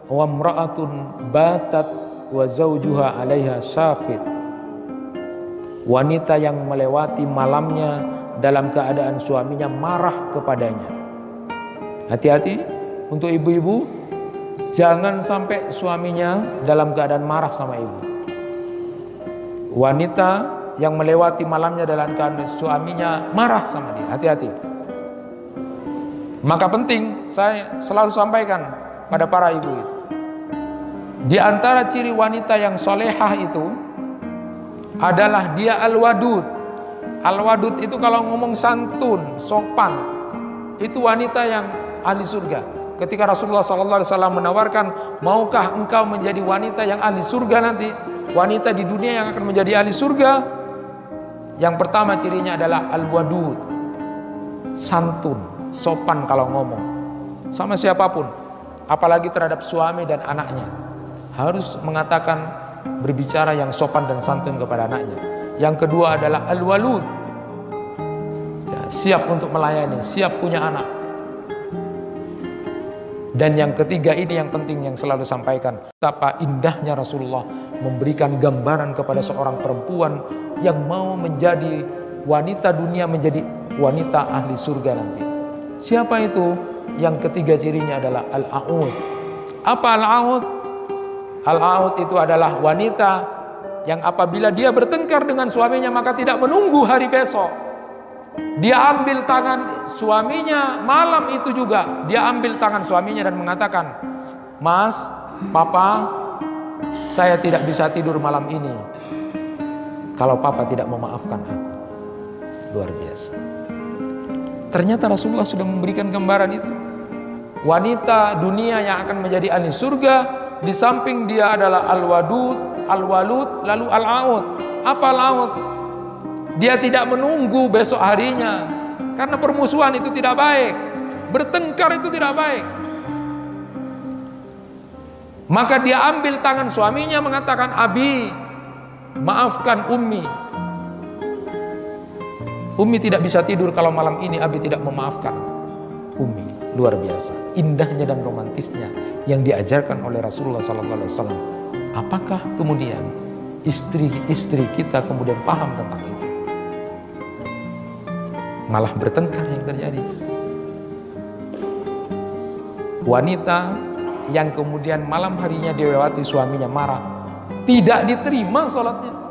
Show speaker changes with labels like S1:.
S1: wa imra'atun batat wa zawjuha 'alaiha syafid. Wanita yang melewati malamnya dalam keadaan suaminya marah kepadanya. Hati-hati untuk ibu-ibu, jangan sampai suaminya dalam keadaan marah sama ibu. Wanita yang melewati malamnya dalam keadaan suaminya marah sama dia, hati-hati. Maka penting, saya selalu sampaikan pada para ibu, di antara ciri wanita yang solehah itu adalah dia al-wadud. Al-wadud itu kalau ngomong santun, sopan, itu wanita yang ahli surga. Ketika Rasulullah SAW menawarkan, maukah engkau menjadi wanita yang ahli surga nanti, wanita di dunia yang akan menjadi ahli surga, yang pertama cirinya adalah al-wadud, santun, sopan kalau ngomong sama siapapun, apalagi terhadap suami dan anaknya, harus mengatakan, berbicara yang sopan dan santun kepada anaknya. Yang kedua adalah al-walud, ya, siap untuk melayani, siap punya anak. Dan yang ketiga ini yang penting, yang selalu sampaikan, betapa indahnya Rasulullah memberikan gambaran kepada seorang perempuan yang mau menjadi wanita dunia, menjadi wanita ahli surga nanti. Siapa itu? Yang ketiga cirinya adalah al-a'ud. Apa al-a'ud? Al-a'ud itu adalah wanita yang apabila dia bertengkar dengan suaminya maka tidak menunggu hari besok. Dia ambil tangan suaminya malam itu juga. Dia ambil tangan suaminya dan mengatakan, Mas, Papa, saya tidak bisa tidur malam ini kalau Papa tidak memaafkan aku. Luar biasa. Ternyata Rasulullah sudah memberikan gambaran itu. Wanita dunia yang akan menjadi ahli surga, di samping dia adalah al-wadud, al-walud, lalu al-a'ud. Apa al-a'ud? Dia tidak menunggu besok harinya, karena permusuhan itu tidak baik, bertengkar itu tidak baik. Maka dia ambil tangan suaminya mengatakan, Abi, maafkan Ummi. Ummi tidak bisa tidur kalau malam ini Abi tidak memaafkan Ummi. Luar biasa, indahnya dan romantisnya yang diajarkan oleh Rasulullah SAW. Apakah kemudian istri-istri kita kemudian paham tentang itu? Malah bertengkar yang terjadi. Wanita yang kemudian malam harinya dilewati suaminya marah, tidak diterima sholatnya.